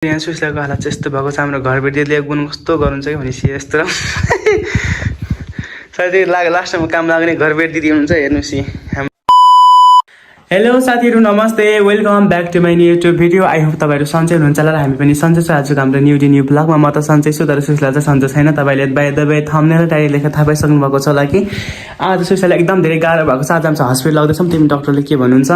यहाँ सुस्लाको हालत चाहिँ यस्तो भएको छ। हाम्रो घरबेटीले गुण कस्तो गर्नुहुन्छ कि भनेपछि यस्तो साथी लास्टमा काम लाग्ने घरबेटी दिदी हुनुहुन्छ। हेर्नुहोस् हाम्रो हेलो साथीहरू, नमस्ते, welcome back to my YouTube video. I hope तपाईँहरू सन्चै हुनुहुन्छ होला। हामी पनि सन्चै छ। आजको हाम्रो न्यू ब्लगमा म त सन्चै छु, तर सुस्ला चाहिँ सन्चै छैन। तपाईँले by the way thumbnail title लेखेर थाहा पाइसक्नु भएको छ होला कि आज सुस्लालाई एकदम धेरै गाह्रो भएको छ। आज हामी हस्पिटल लाग्दैछौँ। तिमी डक्टरले के भन्नुहुन्छ?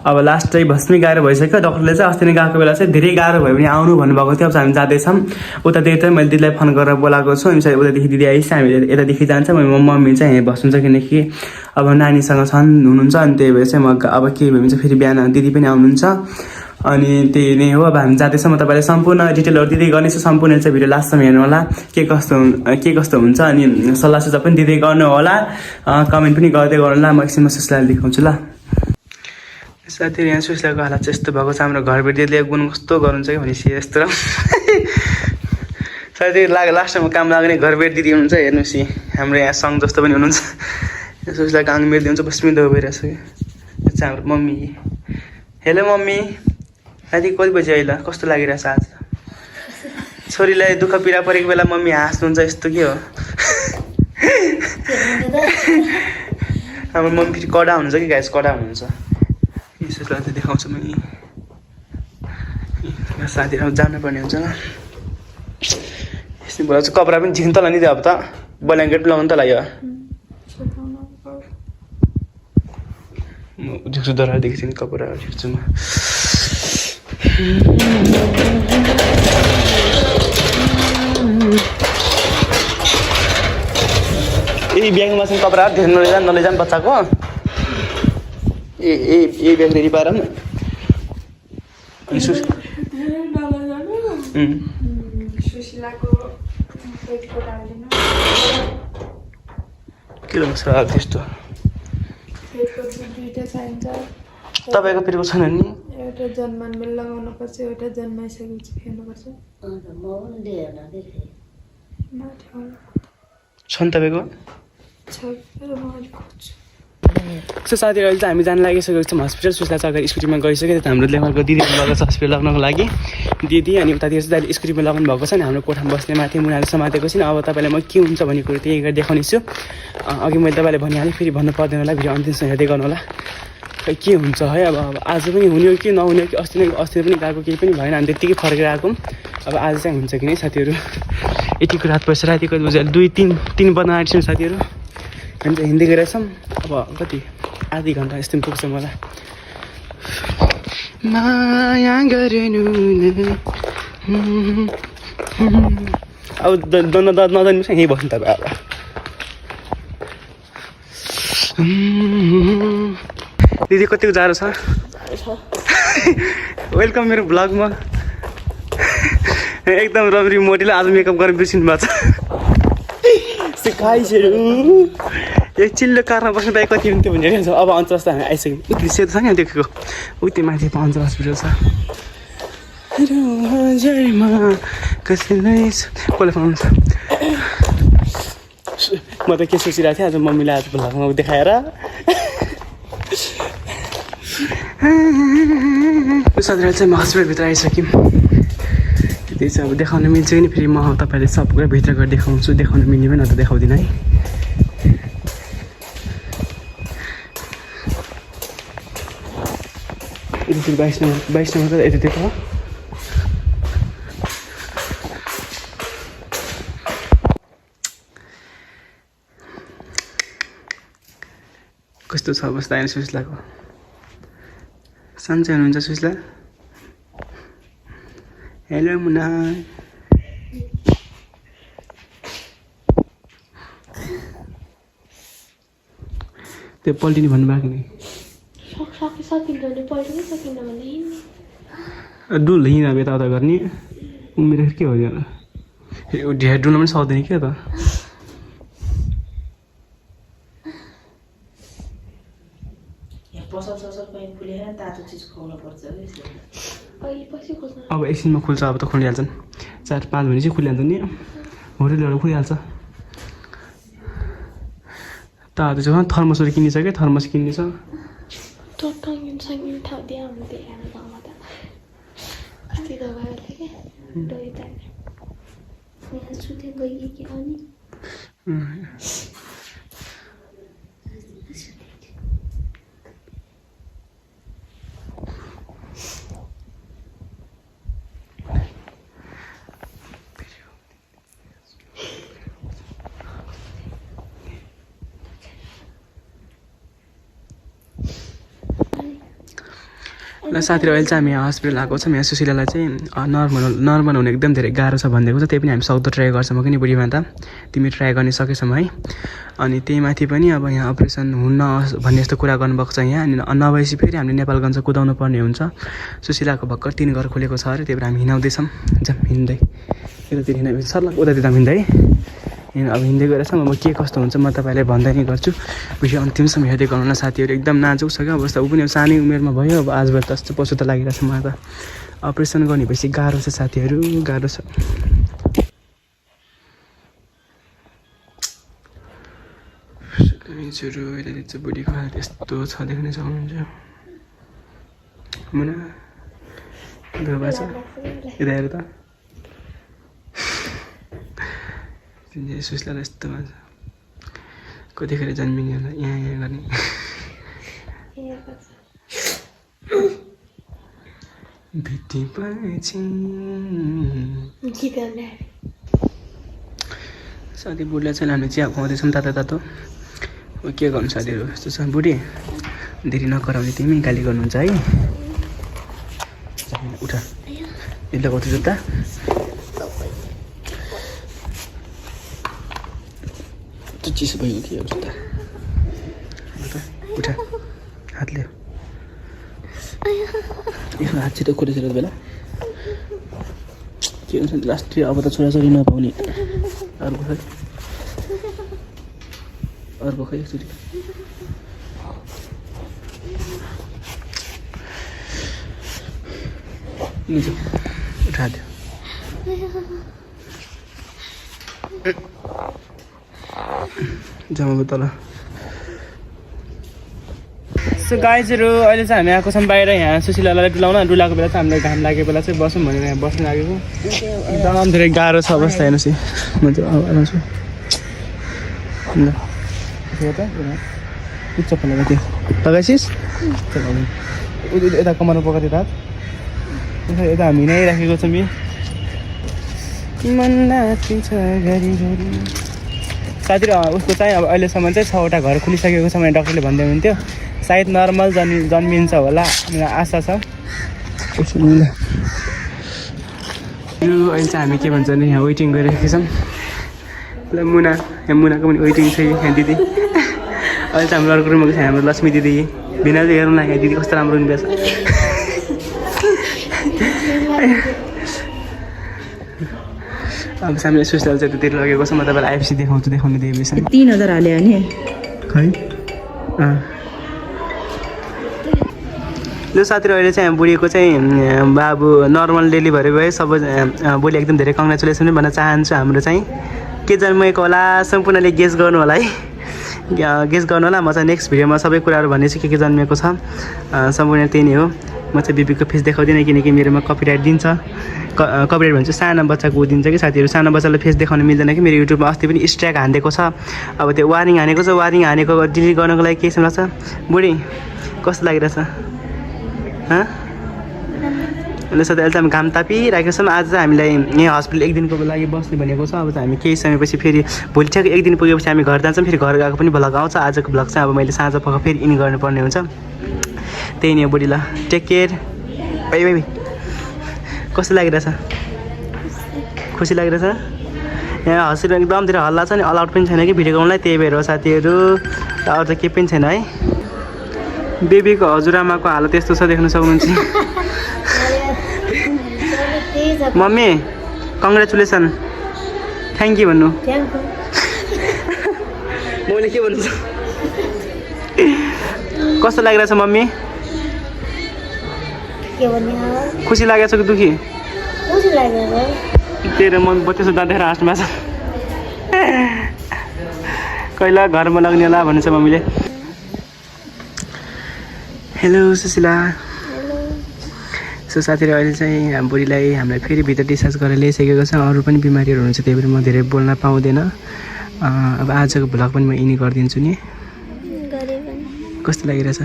अब लास्ट चाहिँ भस्मी गाह्रो भइसक्यो। डक्टरले चाहिँ अस्ति नै गएको बेला चाहिँ धेरै गाह्रो भयो भने आउनु भन्नुभएको थियो। अब हामी जाँदैछौँ उतादेखि चाहिँ मैले दिदीलाई फोन गरेर बोलाएको छु। अनि उतादेखि दिदी आइस, हामी यतादेखि जान्छ। मम्मी चाहिँ यहीँ बस्नुहुन्छ, किनकि अब नानीसँग हुनुहुन्छ। अनि त्यही भएर चाहिँ म अब के भयो भने चाहिँ फेरि बिहान दिदी पनि आउनुहुन्छ। अनि त्यही नै हो। अब हामी जाँदैछौँ। म तपाईँलाई सम्पूर्ण डिटेलहरू दिँदै गर्नेछु। सम्पूर्ण चाहिँ भिडियो लास्टसम्म हेर्नु होला। के कस्तो हुन्छ अनि सल्लाह सुझाव पनि दिँदै गर्नु होला। कमेन्ट पनि गर्दै गर्नु होला। म एकछिनमा सुस्लालाई देखाउँछु ल। साथीहरू यहाँ सुस्लाको हालत चाहिँ यस्तो भएको छ। हाम्रो घरबेटीले गुण कस्तो गर्नुहुन्छ कि भनेपछि यस्तो साथी लास्टमा काम लाग्ने घरबेटी दिदी हुनुहुन्छ। हेर्नुहोस् हाम्रो यहाँ सङ्घ जस्तो पनि हुनुहुन्छ। सुस्लाको आङ मेर्दी हुन्छ, बस्मी दो भइरहेछ कि हाम्रो मम्मी। हेलो मम्मी, साथी कति बजी अहिले कस्तो लागिरहेछ आज? छोरीलाई दुःख पीडा परेको बेला मम्मी हाँस्नुहुन्छ, यस्तो के हो? हाम्रो मम्मी फेरि कडा हुनुहुन्छ कि गाइस, कडा हुनुहुन्छ। यसोलाई चाहिँ देखाउँछु म। साथीहरू जानुपर्ने हुन्छ ल। यस्तो भयो चाहिँ कपडा पनि झिक्नु त नि अब त, ब्ल्याङ्केट पनि लगाउनु त लाग्यो। म झिक्छु दरारदेखि चाहिँ कपडाहरू झिक्छु म। यही ब्यागमा चाहिँ कपडाहरू धेरै नलैजान बच्चाको। ए ब्याग रेडी पार न। अनि के लाग्छ त्यस्तो? तपाईँको पेटको छैन नि? एउटा जन्मानमै लगाउनु पर्छ, एउटा जन्माइसकेपछि फेर्नुपर्छ। छ नि तपाईँको? सो साथीहरू अहिले चाहिँ हामी जान लागिसकेको छौँ हस्पिटल। सुस्ला चाहिँ अगाडि स्कुटीमा गइसक्यो। त हाम्रो लेखरको दिदी लगाएको छ हस्पिटल लाग्नको लागि। दिदी अनि उतातिर चाहिँ अहिले स्कुटीमा लगाउनु भएको छ नि। हाम्रो कोठामा बस्ने माथि मुनाले समातेको छैन। अब तपाईँलाई म के हुन्छ भन्ने कुरो त्यही गरेर देखाउने छु। अघि मैले तपाईँलाई भनिहालेँ, फेरि भन्नु पर्दैन होला। भिडियो अन्तिमसम्म हेर्दै गर्नु होला। खै के हुन्छ है। अब आज पनि हुने हो कि नहुने हो कि? अस्ति पनि गएको केही पनि भएन। हामी त्यत्तिकै फर्केर आएको। अब आज चाहिँ हुन्छ कि नै साथीहरू? यतिको रात पर्छ, रातिको बजी 2-3 बज्न आँटिसक्यो साथीहरू। हामी चाहिँ हिँड्दै गइरहेछौँ। अब कति आधी घन्टा यस्तो पुग्छ मलाई। माया गरेनु अब नजानुहोस् यहीँ बस्नु तपाईँ। अब दिदी कतिको जाडो छ? वेलकम मेरो ब्लगमा। एकदम रमरी मोटीले आज मेकअप गरेर बिर्सिनु भएको छ। सिकाइसहरू एक चिल्लो कारमा बस्नु पाए कति हुन्थ्यो भनिरहेको छ। अब अञ्चल त हामी आइसक्यौँ। उति सेतो छ नि देखेको, उति माथि अञ्चल हस्पिटल छ। कसले फोन छ? म त के सोचिरहेको थिएँ आज मम्मीलाई आज भ्लगमा देखाएर साथीहरू चाहिँ म हस्पिटलभित्र आइसक्यौँ। त्यही चाहिँ अब देखाउन मिल्छ कि फेरि म तपाईँले सब कुरा भित्र गएर देखाउँछु। देखाउन मिल्ने पनि त देखाउँदिनँ है। फेरि 22 नम्बर यति देखा। कस्तो छ अवस्था होइन सुस्लाको? सन्चै हुनुहुन्छ सुस्ला? हेलो मुना। त्यो पल्टिने भन्नुभएको नि? डुल हिँड यताउता गर्ने मेरो के हो यो? ढेर डुल्नु पनि सक्दैन क्या त? अब एकछिनमा खुल्छ। अब त खुलिहाल्छन् 4-5 भने चाहिँ खुलिहाल्छ नि। होटलहरू खुलिहाल्छ। तातो चाहिँ थर्मसहरू किनिसक्यो। थर्मस किन्ने छ। Totong yung sangin tao dia ang di ang tama ta. Asti daw ba lagi? ल साथीहरू अहिले चाहिँ हामी यहाँ हस्पिटल आएको छौँ। यहाँ सुशीलालाई चाहिँ नर्मल हुनु एकदम धेरै गाह्रो छ भनिदिएको छ। त्यही पनि हामी सक्दो ट्राई गर्छौँ कि नि बुढीमा त तिमी ट्राई गर्ने सकेछौँ है। अनि त्यही माथि पनि अब यहाँ अपरेसन हुन्न भन्ने यस्तो कुरा गर्नुभएको छ यहाँ। अनि नभएपछि फेरि हामीले नेपालगञ्ज कुदाउनु पर्ने हुन्छ। सुशीलाको भर्खर 3 घर खोलेको छ अरे, त्यही भएर हामी हिँडाउँदैछौँ। जाम हिँड्दै यतातिर हिँडेपछि सर्लक उतातिर हिँड्दै अब हिँड्दै गएछौँ। अब के कस्तो हुन्छ म तपाईँलाई भन्दै नै गर्छु। भिडियो अन्तिमसम्म हेर्दै गर्नु होला साथीहरू। एकदम नाजुक छ क्या अवस्था। ऊ पनि अब सानै उमेरमा भयो। अब आजबाट त पशु त लागिरहेको छ मलाई त। अपरेसन गर्ने भएपछि गाह्रो छ साथीहरू, गाह्रो छ। मान्छेहरू यतातिर चाहिँ बुढीको हालत यस्तो छ देख्न सक्नुहुन्छ। मुना धोबा छ यता हेर त। सुशीलालाई यस्तो भन्छ कतिखेर जन्मिने होला यहाँ यहाँ गर्ने। भेटेपछि साथी बुढीलाई चाहिँ हामी चिया खुवाउँदैछौँ तातो तातो। के गर्नु साथीहरू यस्तो छ। बुढी धेरै नकराउने तिमी गाली गर्नुहुन्छ है। उठा यसले लगाउँथ्यो जुत्ता। चिसो भयो कि अब जुत्ता। उठा हातले यसो हात छिटो खोलेर बेला के हुन्छ लास्ट अब त छोराछोरी नपाउने। अर्को खै एकचोटि उठादियो। जमाको तल। सो गाइजहरू अहिले चाहिँ हामी आएको छौँ बाहिर। यहाँ सुशीलालाई डुलाएको बेला चाहिँ हामीलाई घाम लागेको बेला चाहिँ बसौँ भनेर यहाँ बस्नु लागेको। एकदम धेरै गाह्रो छ अवस्था हेर्नुहोस्। म चाहिँ आउँछु ल चप्पल लगाएको थियो लगाइसिस् यता कमानमा पकाएको थियो रात यता हामी नै राखेको छौँ। मन नाचिन्छ घरि घरि साथीहरू। उसको चाहिँ अब अहिलेसम्म चाहिँ 6वटा घर खुलिसकेको छ भने डक्टरले भन्दै हुनुहुन्थ्यो। सायद नर्मल जन्मिन्छ होला आशा छ। अहिले चाहिँ हामी के भन्छ भने यहाँ वेटिङ गरिरहेको छौँ। ल मुना यहाँ मुनाको पनि वेटिङ छ यहाँ दिदी। अहिले चाहिँ हाम्रो अर्को रुममा छ हाम्रो लक्ष्मी दिदी। भिना चाहिँ हेरौँ न यहाँ दिदी कस्तो राम्रो हुनुभएछ। अब सामने सुशीला चाहिँ त्यतिर लगेको छ। म तपाईँलाई आइएफसी देखाउनु दिएपछि 3000 हाल्यो भने खै। ल साथीहरू अहिले चाहिँ बुढीको चाहिँ बाबु नर्मल डेलिभरी भयो। सब भोलि एकदम धेरै कङ्ग्रेचुलेसन पनि भन्न चाहन्छु। हाम्रो चाहिँ के जन्मेको होला सम्पूर्णले गेस गर्नु होला है। गेस गर्नु होला। म चाहिँ नेक्स्ट भिडियोमा सबै कुराहरू भन्नेछु के जन्मेको छ। सम्पूर्ण त्यही नै हो। म चाहिँ बेबीको फेस देखाउँदिनँ किनकि मेरोमा कपिराइट दिन्छ। कपिराइट भन्छ सानो बच्चाको दिन्छ कि साथीहरू। सानो बच्चालाई फेस देखाउनु मिल्दैन कि। मेरो युट्युबमा अस्ति पनि स्ट्राइक हानेको छ। अब त्यो वार्निङ हानेको छ। वार्निङ हानेको डिलिट गर्नको लागि के लाग्छ बुढी कस्तो लागिरहेछ ल साथी। अहिले चाहिँ हामी घाम तापिरहेको छौँ। आज चाहिँ हामीलाई यहाँ हस्पिटल 1 दिनको लागि बस्ने भनेको छ। अब चाहिँ हामी केही समयपछि फेरि भोलि ठ्याक्कै 1 दिन पुगेपछि हामी घर जान्छौँ। फेरि घर गएको पनि भ्लग आउँछ। आजको भ्लग चाहिँ अब मैले साँझ पख फेरि इन गर्नुपर्ने हुन्छ। त्यही नै हो बुढी। ल टेक केयर बाई बाई। कस्तो लागिरहेछ खुसी लागिरहेछ। यहाँ हस्पिटल एकदम धेरै हल्ला छ नि। अलाउड पनि छैन कि भिडियो गर्नलाई। त्यही भएर हो साथीहरू। अरू त केही पनि छैन है। बेबीको हजुरआमाको हालत यस्तो छ देख्न सक्नुहुन्छ। मम्मी कङ्ग्रेचुलेसन थ्याङ्क यू भन्नु। मैले के भन्नु कस्तो लागिरहेछ मम्मी? खुसी लागेको छ कि दुखी? तेरो मन बत्तीसो दाँदेर हाँस्नु भएको छ। कहिला घरमा लाग्ने होला भन्छ मम्मीले। हेलो सुशीला सो साथीहरू अहिले चाहिँ हाम्रो बुढीलाई हामीलाई फेरि भित्र डिस्चार्ज गरेर ल्याइसकेको छ। अरू पनि बिमारीहरू हुन्छ, त्यही भएर म धेरै बोल्न पाउँदैन। अब आजको भ्लग पनि म यिनी गरिदिन्छु नि। कस्तो लागिरहेछ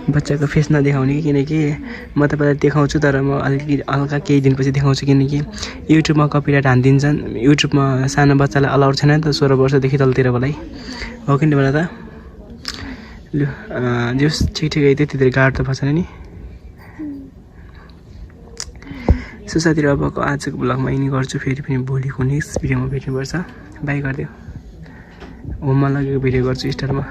बच्चाको फेस नदेखाउने कि, किनकि म तपाईँलाई देखाउँछु तर म अलिकति हल्का केही दिनपछि देखाउँछु, किनकि युट्युबमा कपिराइट हानिदिन्छन्। युट्युबमा सानो बच्चालाई अलाउड छैन नि त 16 वर्षदेखि तलतिरकोलाई, हो कि नि त। लु जस ठिकै त्यति धेरै गाह्रो त पर्दैन नि। सो साथीहरू अबको आजको भ्लगमा यिनी गर्छु, फेरि पनि भोलिको नेक्स्ट भिडियोमा भेट्नुपर्छ। बाई गरिदियो। होममा लगेको भिडियो गर्छु स्टारमा।